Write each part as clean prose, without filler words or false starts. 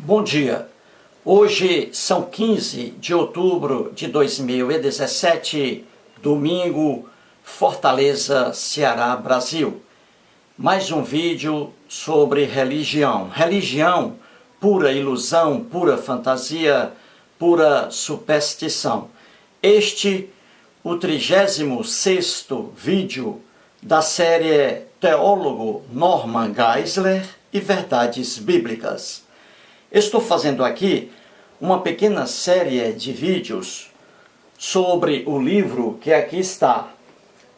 Bom dia, hoje são 15 de outubro de 2017, domingo, Fortaleza, Ceará, Brasil. Mais um vídeo sobre religião. Religião, pura ilusão, pura fantasia, pura superstição. Este, o 36º vídeo da série Teólogo Norman Geisler e Verdades Bíblicas. Estou fazendo aqui uma pequena série de vídeos sobre o livro que aqui está,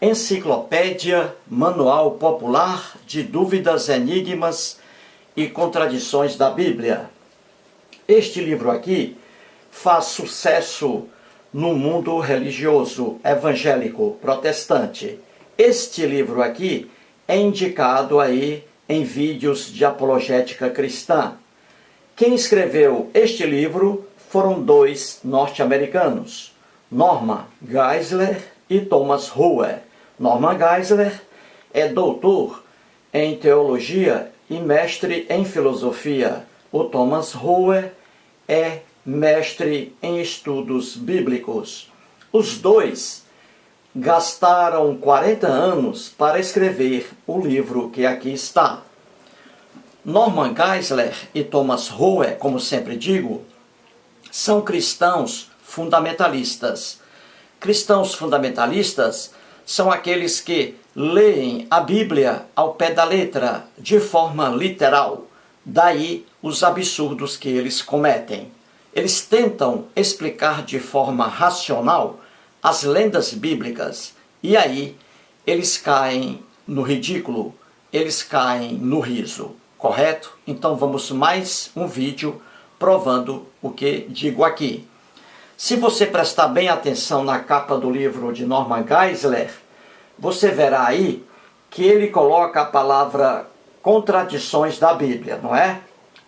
Enciclopédia Manual Popular de Dúvidas, Enigmas e Contradições da Bíblia. Este livro aqui faz sucesso no mundo religioso, evangélico, protestante. Este livro aqui é indicado aí em vídeos de apologética cristã. Quem escreveu este livro foram dois norte-americanos, Norman Geisler e Thomas Hohe. Norman Geisler é doutor em teologia e mestre em filosofia. O Thomas Hohe é mestre em estudos bíblicos. Os dois gastaram 40 anos para escrever o livro que aqui está. Norman Geisler e Thomas Hohe, como sempre digo, são cristãos fundamentalistas. Cristãos fundamentalistas são aqueles que leem a Bíblia ao pé da letra, de forma literal. Daí os absurdos que eles cometem. Eles tentam explicar de forma racional as lendas bíblicas e aí eles caem no ridículo, eles caem no riso. Correto? Então vamos mais um vídeo provando o que digo aqui. Se você prestar bem atenção na capa do livro de Norman Geisler, você verá aí que ele coloca a palavra contradições da Bíblia, não é?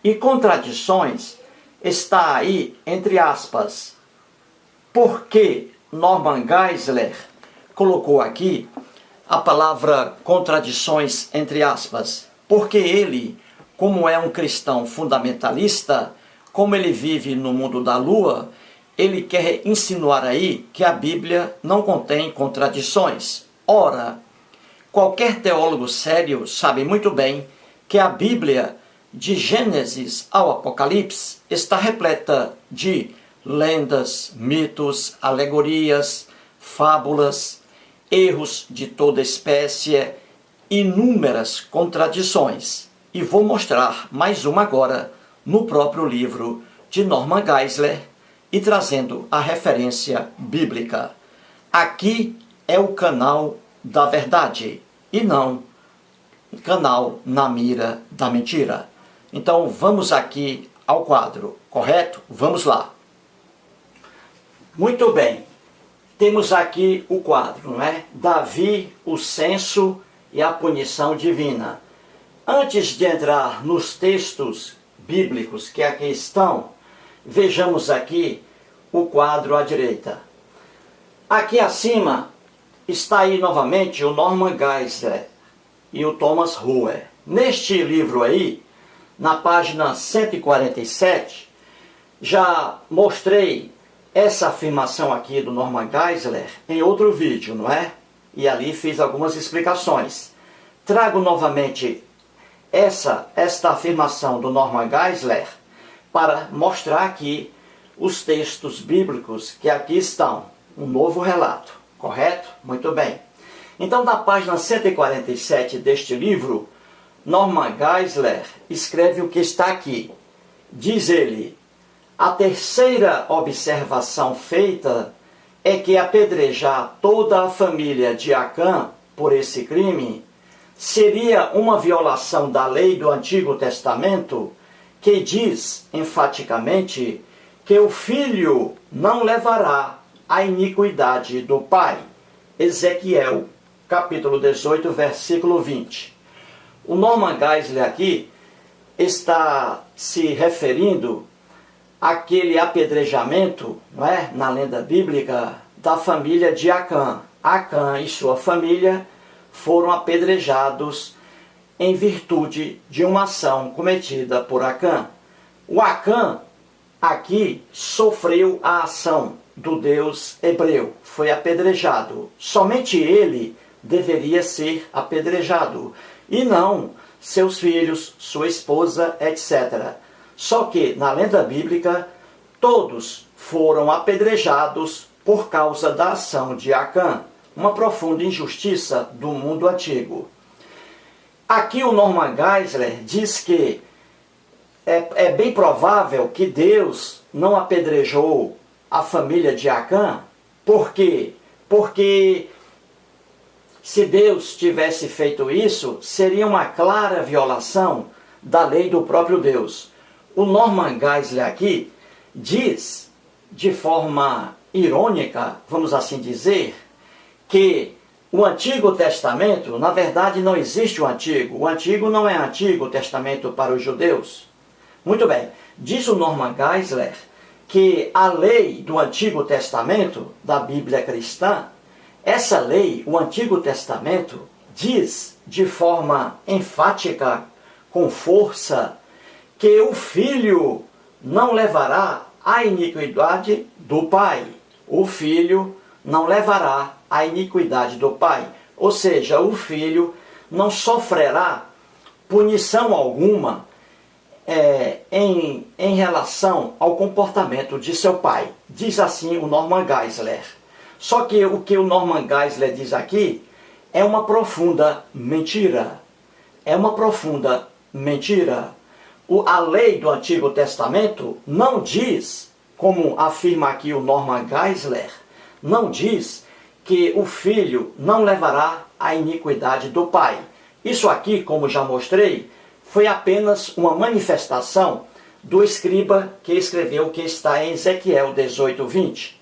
E contradições está aí entre aspas. Por que Norman Geisler colocou aqui a palavra contradições entre aspas? Porque ele, como é um cristão fundamentalista, como ele vive no mundo da lua, ele quer insinuar aí que a Bíblia não contém contradições. Ora, qualquer teólogo sério sabe muito bem que a Bíblia, de Gênesis ao Apocalipse, está repleta de lendas, mitos, alegorias, fábulas, erros de toda espécie, inúmeras contradições. E vou mostrar mais uma agora no próprio livro de Norman Geisler e trazendo a referência bíblica. Aqui é o canal da verdade e não o canal na mira da mentira. Então vamos aqui ao quadro, correto? Vamos lá. Muito bem. Temos aqui o quadro, não é? Davi, o censo e a punição divina. Antes de entrar nos textos bíblicos que aqui estão, vejamos aqui o quadro à direita. Aqui acima está aí novamente o Norman Geisler e o Thomas Hohe. Neste livro aí, na página 147, já mostrei essa afirmação aqui do Norman Geisler em outro vídeo, não é? E ali fiz algumas explicações. Trago novamente esta afirmação do Norman Geisler para mostrar aqui os textos bíblicos que aqui estão. Um novo relato, correto? Muito bem. Então, na página 147 deste livro, Norman Geisler escreve o que está aqui. Diz ele: a terceira observação feita é que apedrejar toda a família de Acã por esse crime seria uma violação da lei do Antigo Testamento, que diz enfaticamente que o filho não levará a iniquidade do pai. Ezequiel, capítulo 18, versículo 20. O Norman Geisler aqui está se referindo àquele apedrejamento, não é, na lenda bíblica, da família de Acã. Acã e sua família foram apedrejados em virtude de uma ação cometida por Acã. O Acã aqui sofreu a ação do Deus hebreu, foi apedrejado. Somente ele deveria ser apedrejado, e não seus filhos, sua esposa, etc. Só que, na lenda bíblica, todos foram apedrejados por causa da ação de Acã, uma profunda injustiça do mundo antigo. Aqui o Norman Geisler diz que é bem provável que Deus não apedrejou a família de Acã. Por quê? Porque se Deus tivesse feito isso, seria uma clara violação da lei do próprio Deus. O Norman Geisler aqui diz, de forma irônica, vamos assim dizer, que o Antigo Testamento, na verdade, não existe o Antigo. O Antigo não é Antigo Testamento para os judeus. Muito bem, diz o Norman Geisler que a lei do Antigo Testamento, da Bíblia cristã, essa lei, o Antigo Testamento, diz de forma enfática, com força, que o filho não levará a iniquidade do pai. O filho não levará a iniquidade do pai. Ou seja, o filho não sofrerá punição alguma em relação ao comportamento de seu pai. Diz assim o Norman Geisler. Só que o que o Norman Geisler diz aqui é uma profunda mentira. É uma profunda mentira. A lei do Antigo Testamento não diz, como afirma aqui o Norman Geisler, não diz que o filho não levará a iniquidade do pai. Isso aqui, como já mostrei, foi apenas uma manifestação do escriba que escreveu o que está em Ezequiel 18:20.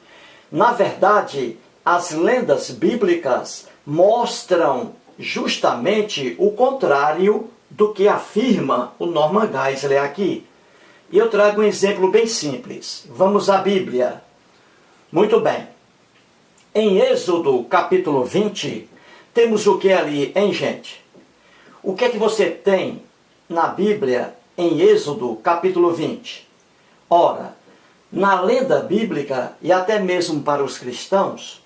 Na verdade, as lendas bíblicas mostram justamente o contrário do que afirma o Norman Geisler aqui. E eu trago um exemplo bem simples. Vamos à Bíblia. Muito bem. Em Êxodo capítulo 20, temos o que ali, hein, gente? O que é que você tem na Bíblia em Êxodo capítulo 20? Ora, na lenda bíblica, e até mesmo para os cristãos,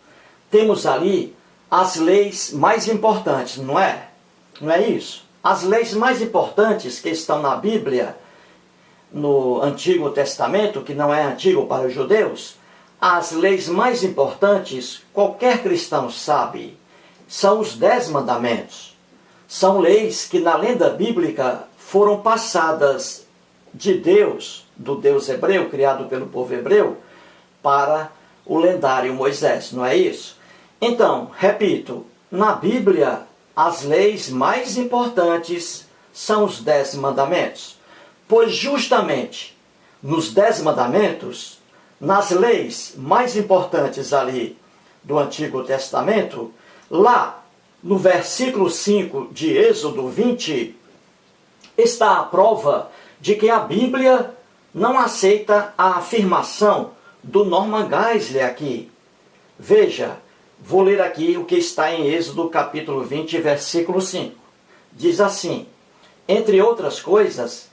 temos ali as leis mais importantes, não é? Não é isso? As leis mais importantes que estão na Bíblia, no Antigo Testamento, que não é antigo para os judeus, as leis mais importantes, qualquer cristão sabe, são os 10 mandamentos. São leis que na lenda bíblica foram passadas de Deus, do Deus hebreu, criado pelo povo hebreu, para o lendário Moisés, não é isso? Então, repito, na Bíblia, as leis mais importantes são os 10 mandamentos. Pois justamente nos 10 mandamentos, nas leis mais importantes ali do Antigo Testamento, lá no versículo 5 de Êxodo 20, está a prova de que a Bíblia não aceita a afirmação do Norman Geisler aqui. Veja, vou ler aqui o que está em Êxodo capítulo 20, versículo 5. Diz assim: entre outras coisas,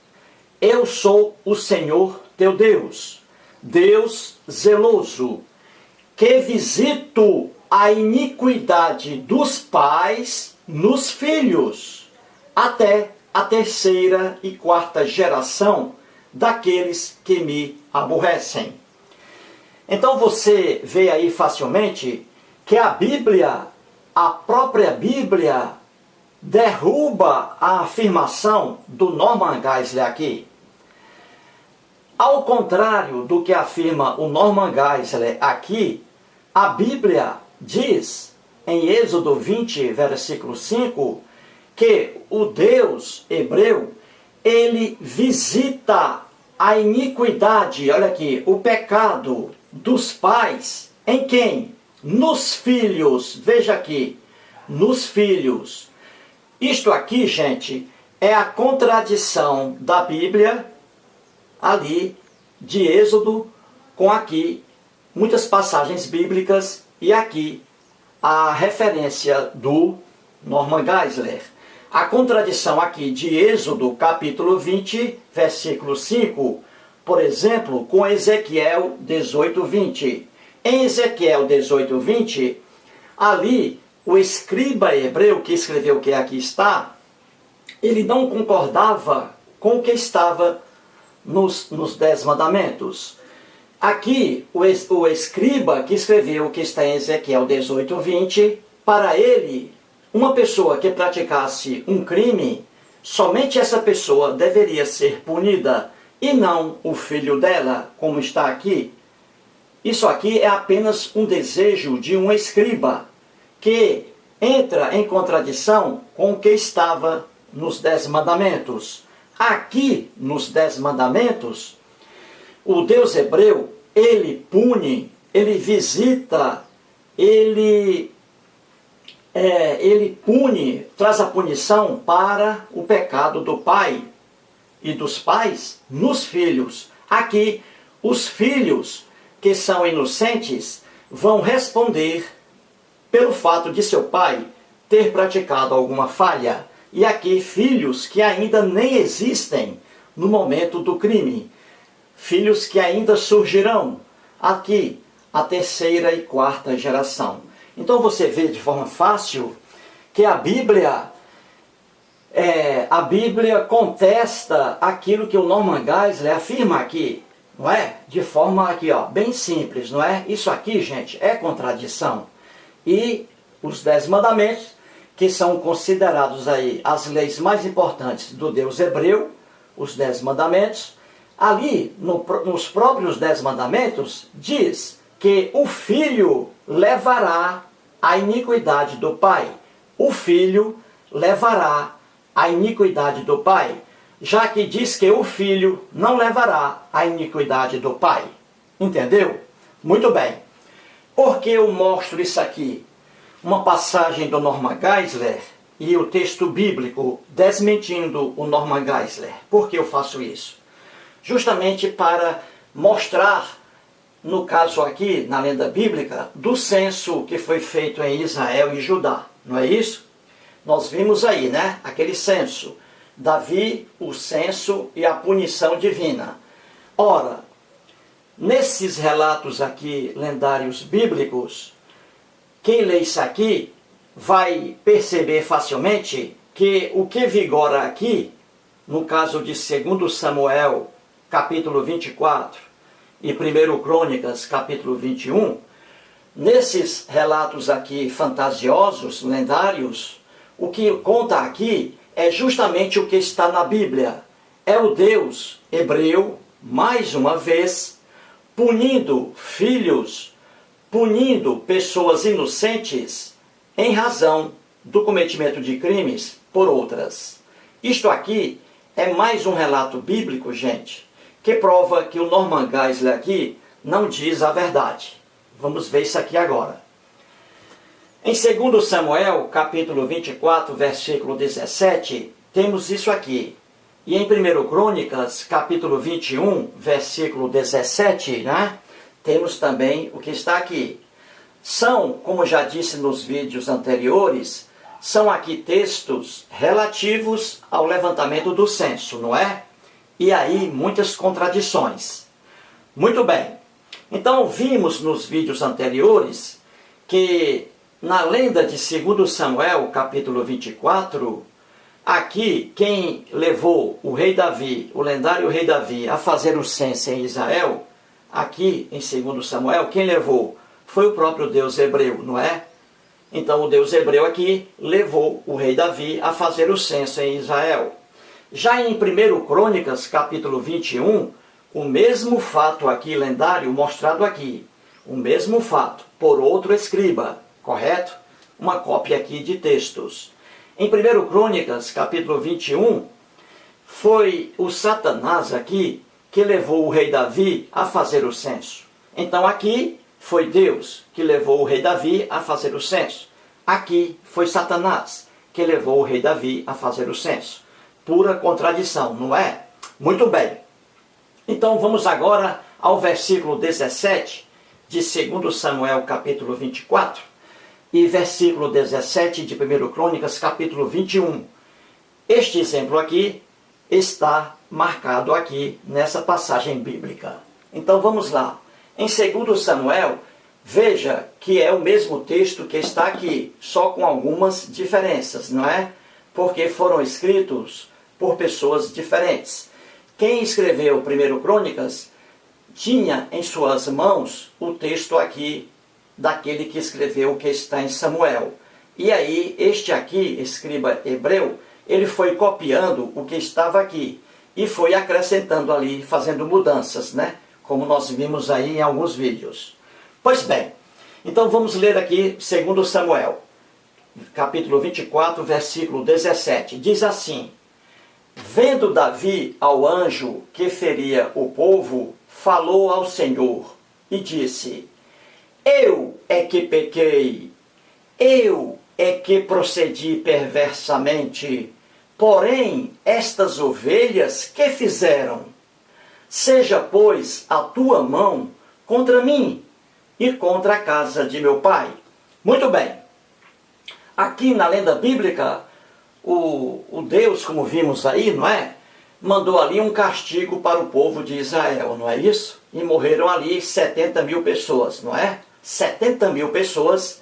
eu sou o Senhor teu Deus, Deus zeloso, que visito a iniquidade dos pais nos filhos, até a 3ª e 4ª geração daqueles que me aborrecem. Então você vê aí facilmente que a Bíblia, a própria Bíblia, derruba a afirmação do Norman Geisler aqui. Ao contrário do que afirma o Norman Geisler aqui, a Bíblia diz, em Êxodo 20, versículo 5, que o Deus hebreu, ele visita a iniquidade, olha aqui, o pecado dos pais, em quem? Nos filhos, veja aqui, nos filhos. Isto aqui, gente, é a contradição da Bíblia, ali, de Êxodo, com aqui, muitas passagens bíblicas, e aqui, a referência do Norman Geisler. A contradição aqui de Êxodo, capítulo 20, versículo 5, por exemplo, com Ezequiel 18:20. Em Ezequiel 18:20, ali o escriba hebreu que escreveu o que aqui está, ele não concordava com o que estava nos 10 mandamentos. Aqui, o escriba que escreveu o que está em Ezequiel 18:20, para ele, uma pessoa que praticasse um crime, somente essa pessoa deveria ser punida, e não o filho dela, como está aqui. Isso aqui é apenas um desejo de um escriba, que entra em contradição com o que estava nos 10 mandamentos. Aqui, nos 10 mandamentos, o Deus hebreu, ele pune, ele visita, ele pune, traz a punição para o pecado do pai e dos pais nos filhos. Aqui, os filhos que são inocentes vão responder pelo fato de seu pai ter praticado alguma falha. E aqui, filhos que ainda nem existem no momento do crime. Filhos que ainda surgirão. Aqui, a terceira e quarta geração. Então você vê de forma fácil que a Bíblia contesta aquilo que o Norman Geisler afirma aqui, não é? De forma aqui, ó, bem simples, não é? Isso aqui, gente, é contradição. E os 10 mandamentos, que são considerados aí as leis mais importantes do Deus hebreu, os 10 mandamentos, ali nos próprios 10 mandamentos, diz que o filho levará a iniquidade do pai. O filho levará a iniquidade do pai, já que diz que o filho não levará a iniquidade do pai. Entendeu? Muito bem. Por que eu mostro isso aqui? Uma passagem do Norman Geisler e o texto bíblico desmentindo o Norman Geisler. Por que eu faço isso? Justamente para mostrar, no caso aqui, na lenda bíblica, do censo que foi feito em Israel e Judá. Não é isso? Nós vimos aí, né? Aquele censo. Davi, o censo e a punição divina. Ora, nesses relatos aqui, lendários bíblicos, quem lê isso aqui vai perceber facilmente que o que vigora aqui, no caso de 2 Samuel, capítulo 24, e 1 Crônicas, capítulo 21, nesses relatos aqui fantasiosos, lendários, o que conta aqui é justamente o que está na Bíblia. É o Deus hebreu, mais uma vez, punindo filhos, punindo pessoas inocentes em razão do cometimento de crimes por outras. Isto aqui é mais um relato bíblico, gente, que prova que o Norman Geisler aqui não diz a verdade. Vamos ver isso aqui agora. Em 2 Samuel, capítulo 24, versículo 17, temos isso aqui. E em 1 Crônicas, capítulo 21, versículo 17, né? Temos também o que está aqui. São, como já disse nos vídeos anteriores, são aqui textos relativos ao levantamento do censo, não é? E aí muitas contradições. Muito bem. Então vimos nos vídeos anteriores que na lenda de 2 Samuel, capítulo 24, aqui quem levou o rei Davi, o lendário rei Davi, a fazer o censo em Israel, aqui em 2 Samuel, quem levou foi o próprio Deus hebreu, não é? Então o Deus hebreu aqui levou o rei Davi a fazer o censo em Israel. Já em 1 Crônicas, capítulo 21, o mesmo fato aqui lendário mostrado aqui, o mesmo fato por outro escriba, correto? Uma cópia aqui de textos. Em 1 Crônicas, capítulo 21, foi o Satanás aqui que levou o rei Davi a fazer o censo. Então aqui foi Deus que levou o rei Davi a fazer o censo. Aqui foi Satanás que levou o rei Davi a fazer o censo. Pura contradição, não é? Muito bem. Então vamos agora ao versículo 17 de 2 Samuel, capítulo 24, e versículo 17 de 1 Crônicas, capítulo 21. Este exemplo aqui está marcado aqui nessa passagem bíblica. Então vamos lá. Em 2 Samuel, veja que é o mesmo texto que está aqui, só com algumas diferenças, não é? Porque foram escritos por pessoas diferentes. Quem escreveu 1 Crônicas tinha em suas mãos o texto aqui daquele que escreveu o que está em Samuel. E aí, este aqui, escriba hebreu, ele foi copiando o que estava aqui e foi acrescentando ali, fazendo mudanças, né? Como nós vimos aí em alguns vídeos. Pois bem, então vamos ler aqui 2 Samuel, capítulo 24, versículo 17. Diz assim: Vendo Davi ao anjo que feria o povo, falou ao Senhor e disse: Eu é que pequei, eu é que procedi perversamente, porém estas ovelhas que fizeram? Seja, pois, a tua mão contra mim e contra a casa de meu pai. Muito bem. Aqui na lenda bíblica, o Deus, como vimos aí, não é? Mandou ali um castigo para o povo de Israel, não é isso? E morreram ali 70 mil pessoas, não é? 70 mil pessoas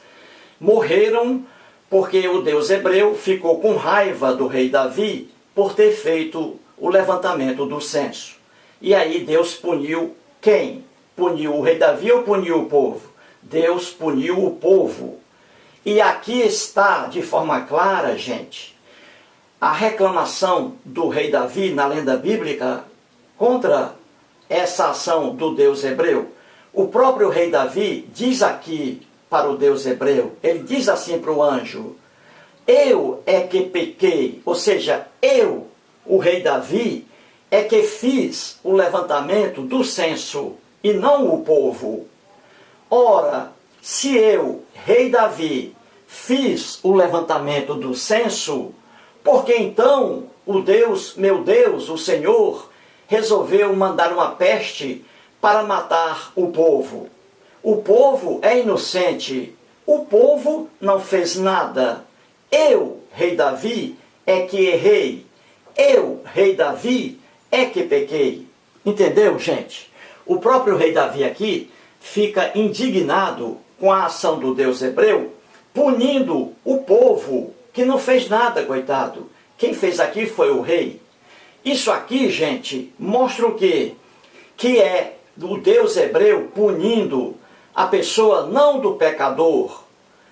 morreram porque o Deus hebreu ficou com raiva do rei Davi por ter feito o levantamento do censo. E aí Deus puniu quem? Puniu o rei Davi ou puniu o povo? Deus puniu o povo. E aqui está, de forma clara, gente, a reclamação do rei Davi na lenda bíblica contra essa ação do Deus hebreu. O próprio rei Davi diz aqui para o Deus hebreu, ele diz assim para o anjo: eu é que pequei, ou seja, eu, o rei Davi, é que fiz o levantamento do censo e não o povo. Ora, se eu, rei Davi, fiz o levantamento do censo, por que então o Deus, meu Deus, o Senhor, resolveu mandar uma peste para matar o povo? O povo é inocente, o povo não fez nada. Eu, rei Davi, é que errei. Eu, rei Davi, é que pequei. Entendeu, gente? O próprio rei Davi aqui fica indignado com a ação do Deus hebreu, punindo o povo que não fez nada, coitado. Quem fez aqui foi o rei. Isso aqui, gente, mostra o quê? Que é o Deus hebreu punindo a pessoa não do pecador.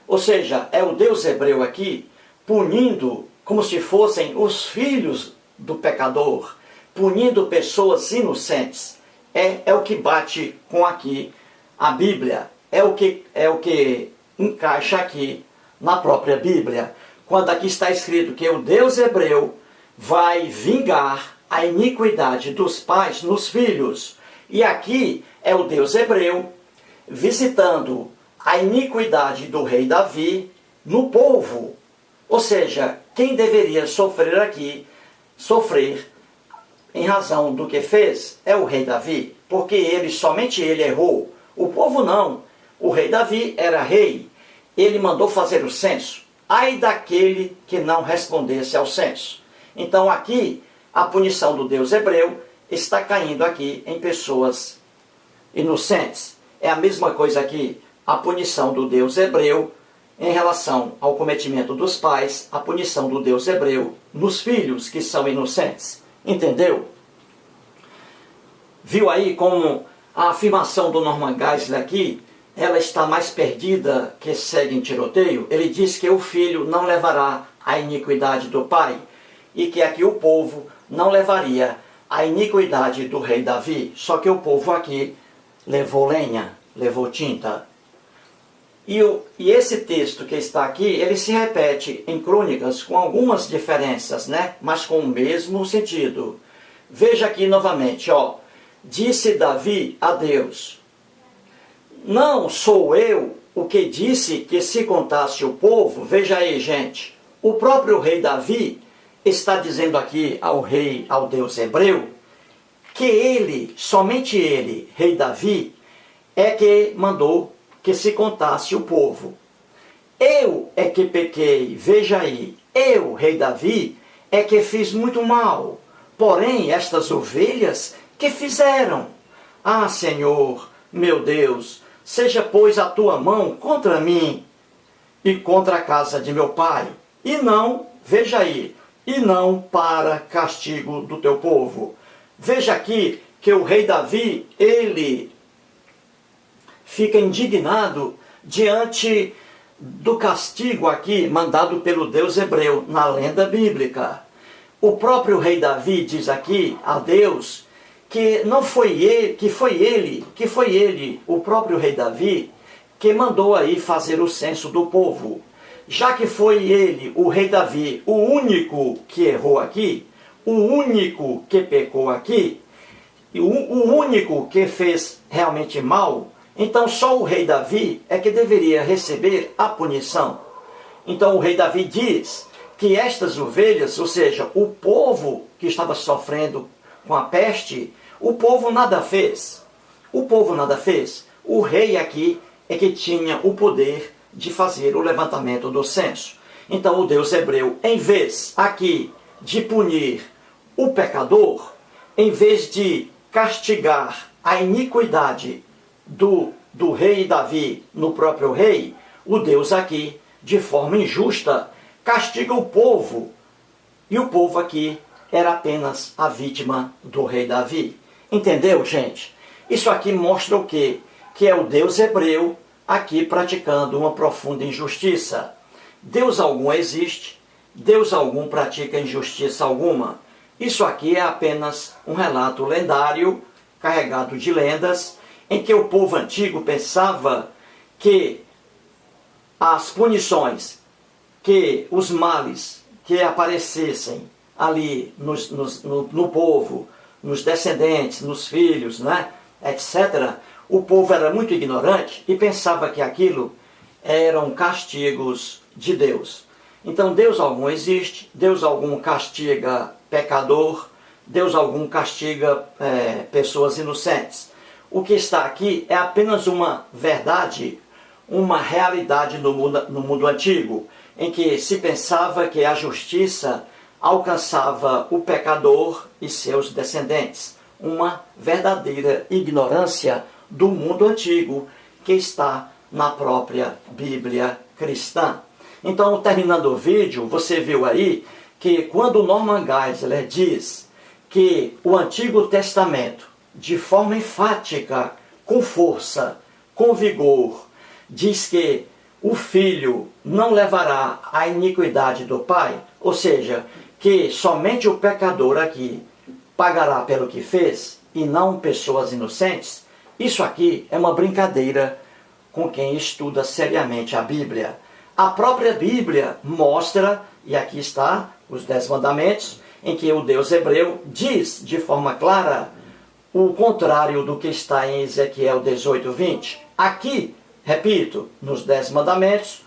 Ou seja, é o Deus hebreu aqui punindo como se fossem os filhos do pecador, punindo pessoas inocentes. É o que bate com aqui a Bíblia. É o que encaixa aqui na própria Bíblia. Quando aqui está escrito que o Deus hebreu vai vingar a iniquidade dos pais nos filhos. E aqui é o Deus hebreu visitando a iniquidade do rei Davi no povo. Ou seja, quem deveria sofrer aqui, sofrer em razão do que fez, é o rei Davi, porque somente ele errou. O povo não. O rei Davi era rei. Ele mandou fazer o censo. Ai daquele que não respondesse ao censo. Então aqui, a punição do Deus hebreu está caindo aqui em pessoas inocentes. É a mesma coisa aqui, a punição do Deus hebreu em relação ao cometimento dos pais, a punição do Deus hebreu nos filhos que são inocentes. Entendeu? Viu aí como a afirmação do Norman Geisler aqui, ela está mais perdida que segue em tiroteio? Ele diz que o filho não levará a iniquidade do pai e que aqui o povo não levaria a iniquidade do rei Davi. Só que o povo aqui levou lenha, levou tinta. E esse texto que está aqui, ele se repete em Crônicas com algumas diferenças, né? Mas com o mesmo sentido. Veja aqui novamente, ó. Disse Davi a Deus: não sou eu o que disse que se contasse o povo? Veja aí, gente. O próprio rei Davi está dizendo aqui ao Deus hebreu, que ele, somente ele, rei Davi, é que mandou que se contasse o povo. Eu é que pequei, veja aí, eu, rei Davi, é que fiz muito mal, Porém, estas ovelhas, que fizeram? Ah, Senhor, meu Deus, seja, pois, a tua mão contra mim e contra a casa de meu pai, e não, veja aí, e não para castigo do teu povo. Veja aqui que o rei Davi, ele fica indignado diante do castigo aqui mandado pelo Deus hebreu na lenda bíblica. O próprio rei Davi diz aqui a Deus que não foi ele, que foi ele, o próprio rei Davi, que mandou aí fazer o censo do povo. Já que foi ele, o rei Davi, o único que errou aqui, o único que pecou aqui, o único que fez realmente mal, então só o rei Davi é que deveria receber a punição. Então o rei Davi diz que estas ovelhas, ou seja, o povo que estava sofrendo com a peste, o povo nada fez. O povo nada fez. O rei aqui é que tinha o poder de fazer o levantamento do censo. Então o Deus hebreu, em vez aqui de punir o pecador, em vez de castigar a iniquidade do rei Davi no próprio rei, o Deus aqui, de forma injusta, castiga o povo. E o povo aqui era apenas a vítima do rei Davi. Entendeu, gente? Isso aqui mostra o quê? Que é o Deus hebreu aqui praticando uma profunda injustiça. Deus algum existe, Deus algum pratica injustiça alguma. Isso aqui é apenas um relato lendário, carregado de lendas, em que o povo antigo pensava que as punições, que os males que aparecessem ali no povo, nos descendentes, nos filhos, né, etc., o povo era muito ignorante e pensava que aquilo eram castigos de Deus. Então Deus algum existe, Deus algum castiga pecador, Deus algum castiga pessoas inocentes. O que está aqui é apenas uma verdade, uma realidade no mundo antigo, em que se pensava que a justiça alcançava o pecador e seus descendentes. Uma verdadeira ignorância do mundo antigo que está na própria Bíblia cristã. Então, terminando o vídeo, você viu aí que quando Norman Geisler diz que o Antigo Testamento, de forma enfática, com força, com vigor, diz que o filho não levará a iniquidade do pai, ou seja, que somente o pecador aqui pagará pelo que fez e não pessoas inocentes, isso aqui é uma brincadeira com quem estuda seriamente a Bíblia. A própria Bíblia mostra, e aqui está os 10 mandamentos, em que o Deus hebreu diz de forma clara o contrário do que está em Ezequiel 18:20. Aqui, repito, nos 10 mandamentos,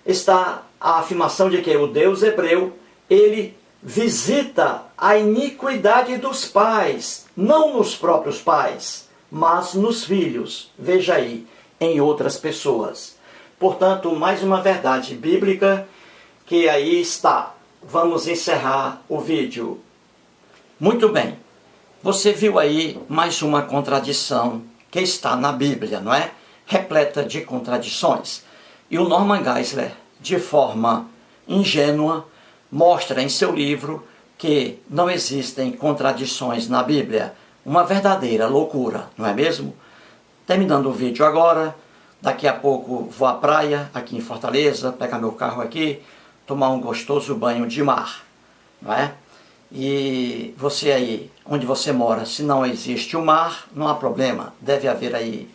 está a afirmação de que o Deus hebreu, ele visita a iniquidade dos pais, não nos próprios pais, mas nos filhos, veja aí, em outras pessoas. Portanto, mais uma verdade bíblica que aí está. Vamos encerrar o vídeo. Muito bem, você viu aí mais uma contradição que está na Bíblia, não é? Repleta de contradições. E o Norman Geisler, de forma ingênua, mostra em seu livro que não existem contradições na Bíblia. Uma verdadeira loucura, não é mesmo? Terminando o vídeo agora, daqui a pouco vou à praia, aqui em Fortaleza, pegar meu carro aqui, tomar um gostoso banho de mar, não é? E você aí, onde você mora, se não existe o mar, não há problema, deve haver aí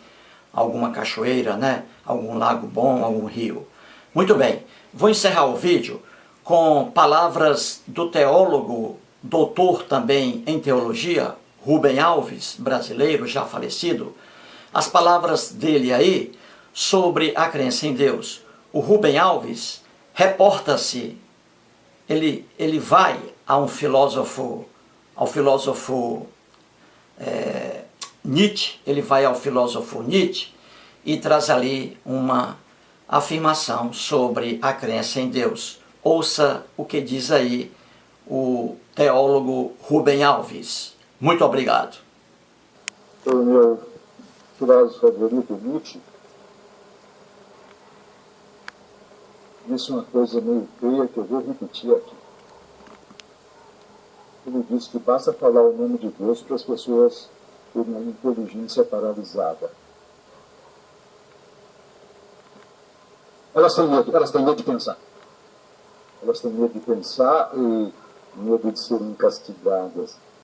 alguma cachoeira, né? Algum lago bom, algum rio. Muito bem, vou encerrar o vídeo com palavras do teólogo, doutor também em teologia, Rubem Alves, brasileiro já falecido. As palavras dele aí sobre a crença em Deus. O Rubem Alves reporta-se, ele vai a um filósofo, Nietzsche, ele vai ao filósofo Nietzsche e traz ali uma afirmação sobre a crença em Deus. Ouça o que diz aí o teólogo Rubem Alves. Muito obrigado. O meu filósofo favorito, Nietzsche, disse uma coisa meio feia que eu vou repetir aqui. Ele disse que basta falar o nome de Deus para as pessoas terem a inteligência paralisada. Elas têm medo de pensar. Elas têm medo de pensar e medo de serem castigadas.